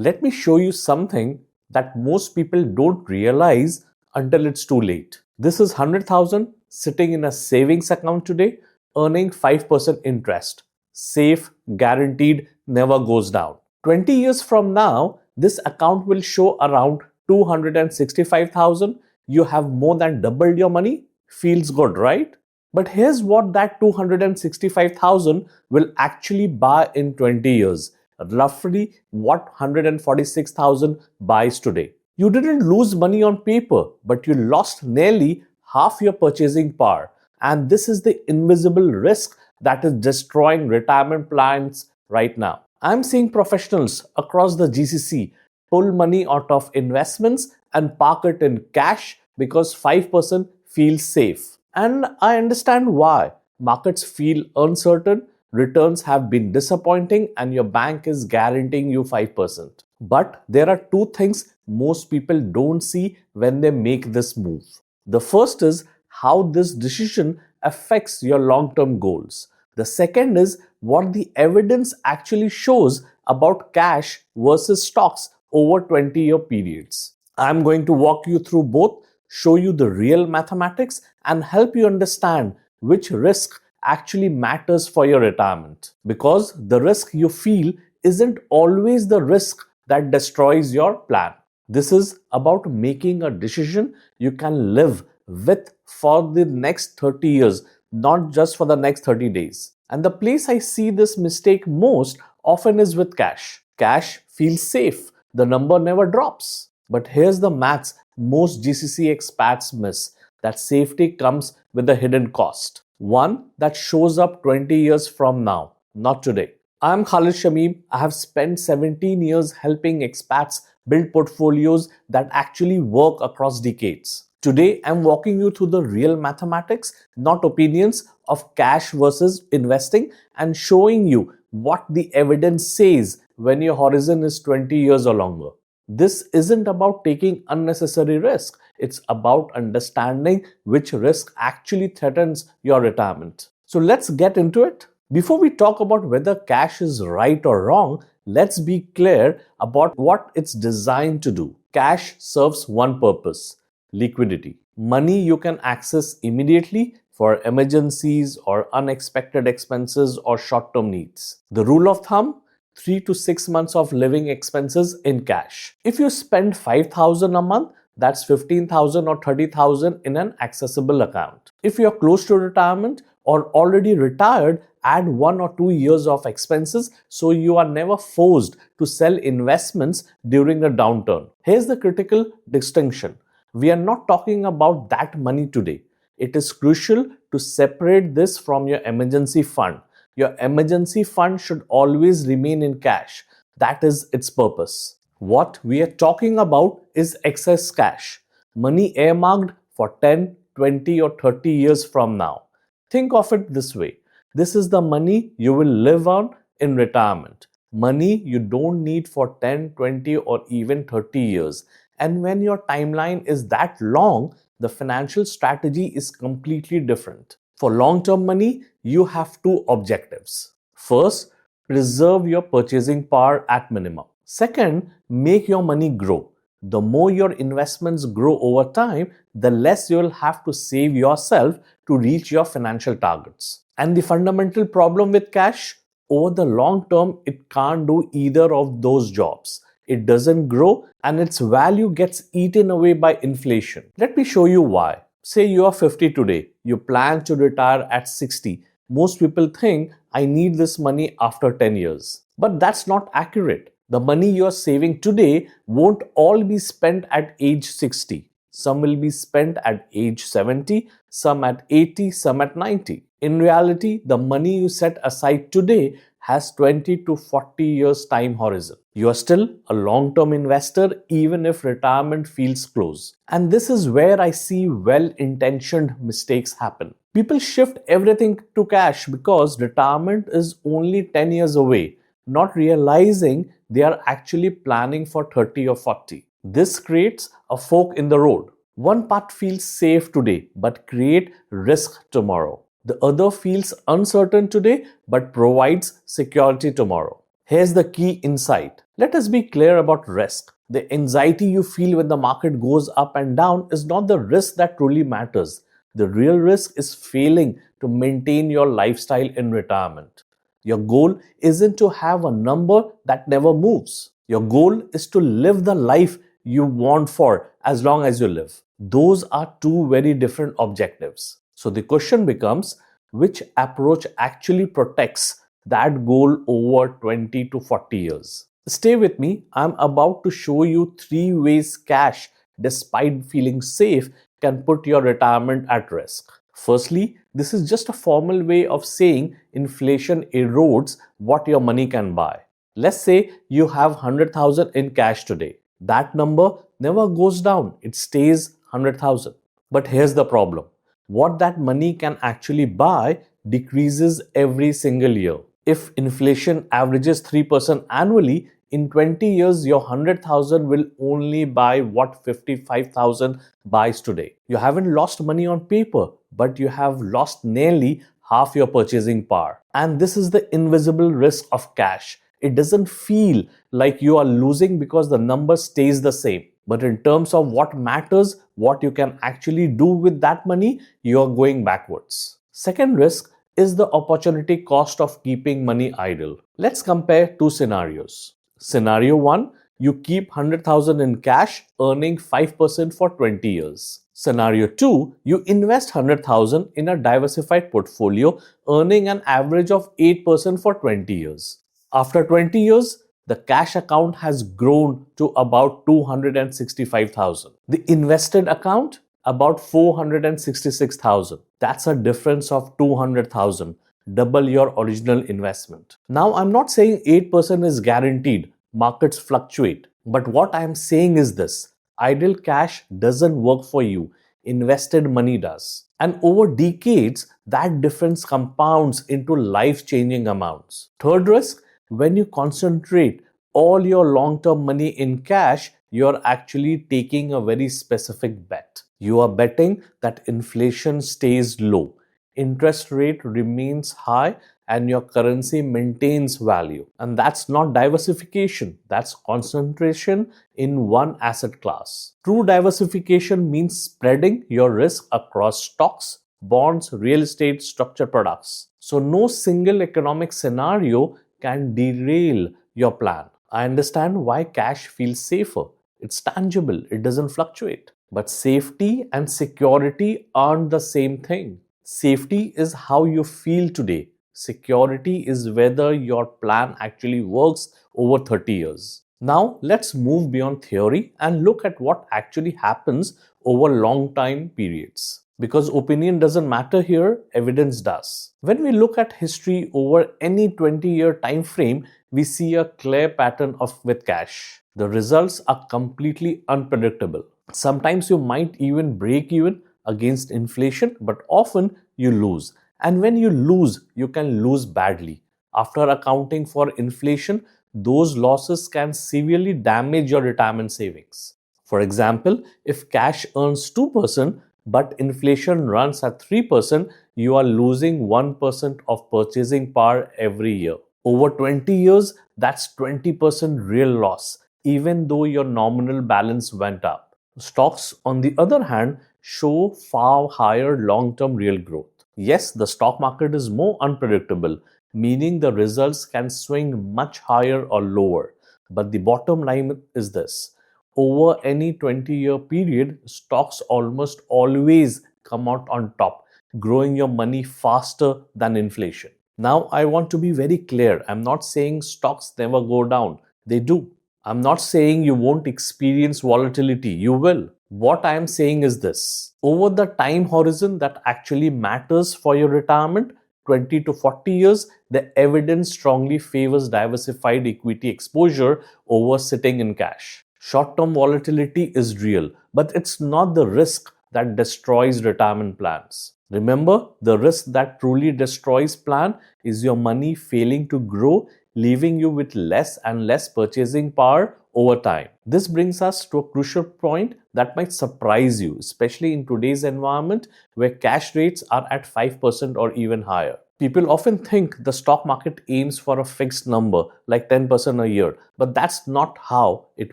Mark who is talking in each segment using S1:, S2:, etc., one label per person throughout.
S1: Let me show you something that most people don't realize until it's too late. This is 100,000 sitting in a savings account today, earning 5% interest. Safe, guaranteed, never goes down. 20 years from now, this account will show around 265,000. You have more than doubled your money. Feels good, right? But here's what that 265,000 will actually buy in 20 years. Roughly what 146,000 buys today. You didn't lose money on paper, but you lost nearly half your purchasing power. And this is the invisible risk that is destroying retirement plans right now. I'm seeing professionals across the GCC pull money out of investments and park it in cash because 5% feels safe. And I understand why. Markets feel uncertain, returns have been disappointing, and your bank is guaranteeing you 5%. But there are two things most people don't see when they make this move. The first is how this decision affects your long-term goals. The second is what the evidence actually shows about cash versus stocks over 20-year periods. I'm going to walk you through both, show you the real mathematics, and help you understand which risk actually matters for your retirement. Because the risk you feel isn't always the risk that destroys your plan. This is about making a decision you can live with for the next 30 years, not just for the next 30 days. And the place I see this mistake most often is with cash. Cash feels safe. The number never drops. But here's the maths most GCC expats miss. That safety comes with a hidden cost. One that shows up 20 years from now, not today. I'm Khalid Shamim. I have spent 17 years helping expats build portfolios that actually work across decades. Today, I'm walking you through the real mathematics, not opinions, of cash versus investing, and showing you what the evidence says when your horizon is 20 years or longer. This isn't about taking unnecessary risk. It's about understanding which risk actually threatens your retirement. So let's get into it. Before we talk about whether cash is right or wrong, let's be clear about what it's designed to do. Cash serves one purpose: liquidity. Money you can access immediately for emergencies or unexpected expenses or short-term needs. The rule of thumb: 3 to 6 months of living expenses in cash. If you spend 5,000 a month, that's 15,000 or 30,000 in an accessible account. If you're close to retirement or already retired, add 1 or 2 years of expenses so you are never forced to sell investments during a downturn. Here's the critical distinction. We are not talking about that money today. It is crucial to separate this from your emergency fund. Your emergency fund should always remain in cash. That is its purpose. What we are talking about is excess cash. Money earmarked for 10, 20 or 30 years from now. Think of it this way. This is the money you will live on in retirement. Money you don't need for 10, 20 or even 30 years. And when your timeline is that long, the financial strategy is completely different. For long-term money, you have two objectives. First, preserve your purchasing power at minimum. Second, make your money grow. The more your investments grow over time, the less you'll have to save yourself to reach your financial targets. And the fundamental problem with cash, over the long term, it can't do either of those jobs. It doesn't grow and its value gets eaten away by inflation. Let me show you why. Say you are 50 today, you plan to retire at 60. Most people think, I need this money after 10 years. But that's not accurate. The money you are saving today won't all be spent at age 60. Some will be spent at age 70, some at 80, some at 90. In reality, the money you set aside today has 20 to 40 years time horizon. You are still a long-term investor even if retirement feels close. And this is where I see well-intentioned mistakes happen. People shift everything to cash because retirement is only 10 years away, not realizing they are actually planning for 30 or 40. This creates a fork in the road. One part feels safe today but creates risk tomorrow. The other feels uncertain today but provides security tomorrow. Here's the key insight. Let us be clear about risk. The anxiety you feel when the market goes up and down is not the risk that truly matters. The real risk is failing to maintain your lifestyle in retirement. Your goal isn't to have a number that never moves. Your goal is to live the life you want for as long as you live. Those are two very different objectives. So the question becomes, which approach actually protects that goal over 20 to 40 years? Stay with me. I'm about to show you 3 ways cash, despite feeling safe, can put your retirement at risk. Firstly, this is just a formal way of saying inflation erodes what your money can buy. Let's say you have 100,000 in cash today. That number never goes down, it stays 100,000. But here's the problem, what that money can actually buy decreases every single year. If inflation averages 3% annually, in 20 years, your 100,000 will only buy what 55,000 buys today. You haven't lost money on paper, but you have lost nearly half your purchasing power. And this is the invisible risk of cash. It doesn't feel like you are losing because the number stays the same. But in terms of what matters, what you can actually do with that money, you are going backwards. Second risk is the opportunity cost of keeping money idle. Let's compare two scenarios. Scenario 1, you keep 100,000 in cash, earning 5% for 20 years. Scenario 2, you invest 100,000 in a diversified portfolio, earning an average of 8% for 20 years. After 20 years, the cash account has grown to about 265,000. The invested account, about 466,000. That's a difference of 200,000. Double your original investment. Now, I'm not saying 8% is guaranteed. Markets fluctuate. But what I'm saying is this. Idle cash doesn't work for you. Invested money does. And over decades, that difference compounds into life-changing amounts. Third risk, when you concentrate all your long-term money in cash, you're actually taking a very specific bet. You are betting that inflation stays low, interest rate remains high, and your currency maintains value. And that's not diversification, that's concentration in one asset class. True diversification means spreading your risk across stocks, bonds, real estate, structured products. So no single economic scenario can derail your plan. I understand why cash feels safer. It's tangible, it doesn't fluctuate. But safety and security aren't the same thing. Safety is how you feel today. Security is whether your plan actually works over 30 years. Now, let's move beyond theory and look at what actually happens over long time periods. Because opinion doesn't matter here, evidence does. When we look at history over any 20-year time frame, we see a clear pattern with cash. The results are completely unpredictable. Sometimes you might even break even against inflation, but often you lose. And when you lose, you can lose badly. After accounting for inflation, those losses can severely damage your retirement savings. For example, if cash earns 2%, but inflation runs at 3%, you are losing 1% of purchasing power every year. Over 20 years, that's 20% real loss, even though your nominal balance went up. Stocks, on the other hand, show far higher long-term real growth. Yes, the stock market is more unpredictable, meaning the results can swing much higher or lower. But the bottom line is this. Over any 20-year period, stocks almost always come out on top, growing your money faster than inflation. Now, I want to be very clear. I'm not saying stocks never go down. They do. I'm not saying you won't experience volatility. You will. What I am saying is this. Over the time horizon that actually matters for your retirement, 20 to 40 years, the evidence strongly favors diversified equity exposure over sitting in cash. Short-term volatility is real, but it's not the risk that destroys retirement plans. Remember, the risk that truly destroys plan is your money failing to grow, leaving you with less and less purchasing power over time. This brings us to a crucial point that might surprise you, especially in today's environment where cash rates are at 5% or even higher. People often think the stock market aims for a fixed number like 10% a year, but that's not how it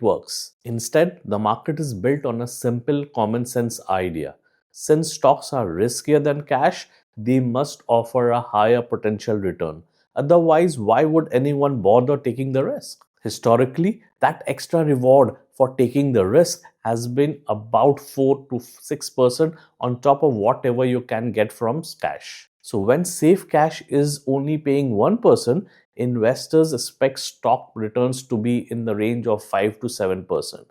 S1: works. Instead, the market is built on a simple common sense idea. Since stocks are riskier than cash, they must offer a higher potential return. Otherwise, why would anyone bother taking the risk? Historically, that extra reward for taking the risk has been about 4 to 6% on top of whatever you can get from cash. So when safe cash is only paying 1%, investors expect stock returns to be in the range of 5 to 7%.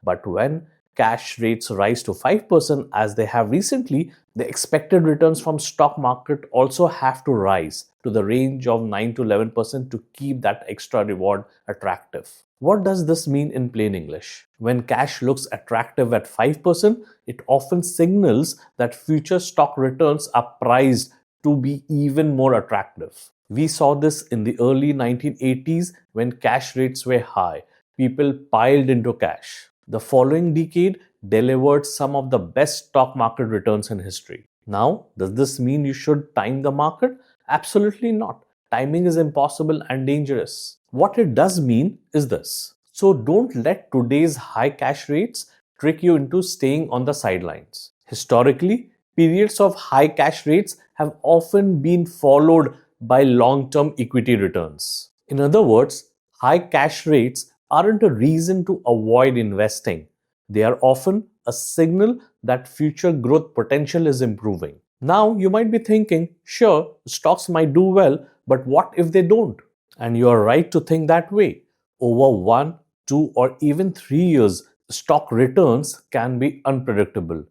S1: But when cash rates rise to 5% as they have recently, the expected returns from stock market also have to rise to the range of 9 to 11% to keep that extra reward attractive. What does this mean in plain English? When cash looks attractive at 5%, it often signals that future stock returns are priced to be even more attractive. We saw this in the early 1980s when cash rates were high. People piled into cash. The following decade delivered some of the best stock market returns in history. Now, does this mean you should time the market? Absolutely not. Timing is impossible and dangerous. What it does mean is this. So don't let today's high cash rates trick you into staying on the sidelines. Historically, periods of high cash rates have often been followed by long-term equity returns. In other words, high cash rates aren't a reason to avoid investing. They are often a signal that future growth potential is improving. Now, you might be thinking, sure, stocks might do well, but what if they don't? And you are right to think that way. Over 1, 2, or even 3 years, stock returns can be unpredictable.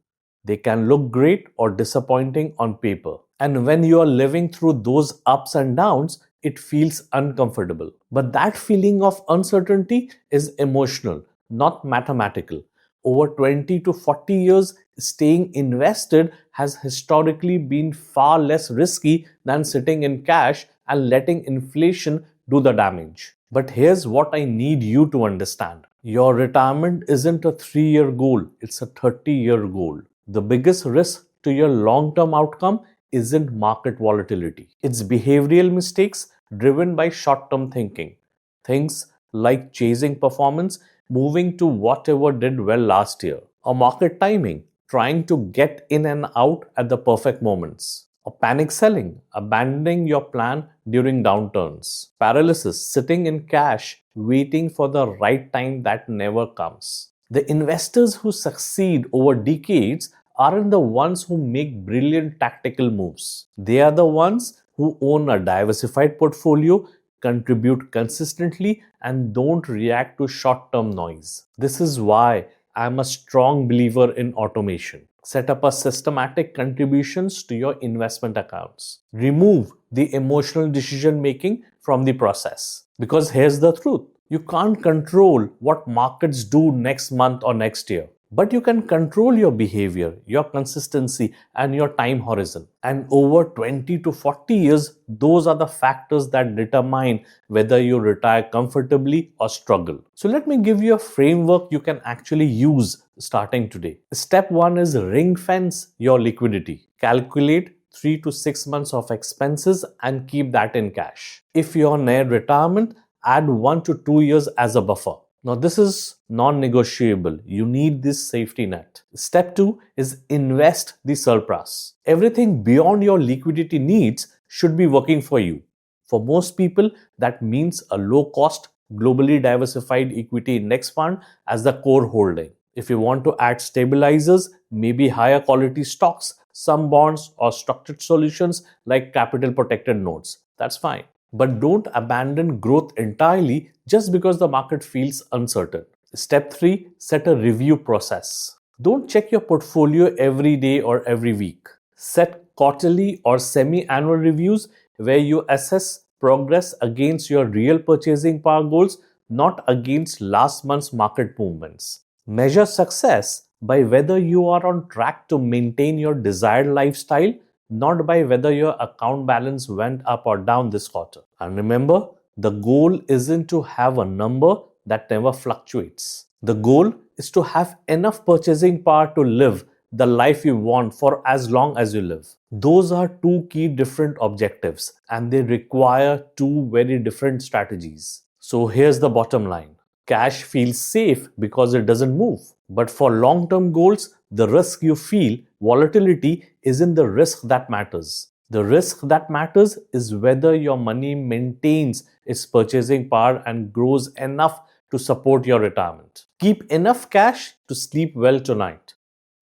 S1: They can look great or disappointing on paper. And when you are living through those ups and downs, it feels uncomfortable. But that feeling of uncertainty is emotional, not mathematical. Over 20 to 40 years, staying invested has historically been far less risky than sitting in cash and letting inflation do the damage. But here's what I need you to understand. Your retirement isn't a 3-year goal, it's a 30-year goal. The biggest risk to your long-term outcome isn't market volatility. It's behavioral mistakes driven by short-term thinking. Things like chasing performance, moving to whatever did well last year, or market timing, trying to get in and out at the perfect moments, or panic selling, abandoning your plan during downturns, paralysis, sitting in cash, waiting for the right time that never comes. The investors who succeed over decades aren't the ones who make brilliant tactical moves. They are the ones who own a diversified portfolio, contribute consistently, and don't react to short term noise. This is why I'm a strong believer in automation. Set up a systematic contributions to your investment accounts. Remove the emotional decision making from the process. Because here's the truth. You can't control what markets do next month or next year. But you can control your behavior, your consistency, and your time horizon. And over 20 to 40 years, those are the factors that determine whether you retire comfortably or struggle. So let me give you a framework you can actually use starting today. Step 1 is ring fence your liquidity. Calculate 3 to 6 months of expenses and keep that in cash. If you're near retirement, add 1 to 2 years as a buffer. Now, this is non-negotiable. You need this safety net. Step 2 is invest the surplus. Everything beyond your liquidity needs should be working for you. For most people, that means a low-cost, globally diversified equity index fund as the core holding. If you want to add stabilizers, maybe higher quality stocks, some bonds, or structured solutions like capital protected notes. That's fine. But don't abandon growth entirely just because the market feels uncertain. Step 3, set a review process. Don't check your portfolio every day or every week. Set quarterly or semi-annual reviews where you assess progress against your real purchasing power goals, not against last month's market movements. Measure success by whether you are on track to maintain your desired lifestyle, not by whether your account balance went up or down this quarter. And remember, the goal isn't to have a number that never fluctuates. The goal is to have enough purchasing power to live the life you want for as long as you live. Those are two key different objectives and they require two very different strategies. So here's the bottom line. Cash feels safe because it doesn't move. But for long-term goals, the risk you feel, volatility, isn't the risk that matters. The risk that matters is whether your money maintains its purchasing power and grows enough to support your retirement. Keep enough cash to sleep well tonight.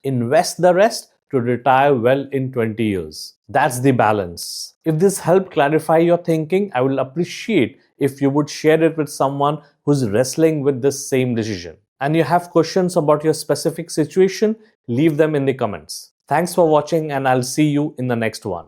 S1: Invest the rest to retire well in 20 years. That's the balance. If this helped clarify your thinking, I will appreciate if you would share it with someone who's wrestling with this same decision. And you have questions about your specific situation, leave them in the comments. Thanks for watching and I'll see you in the next one.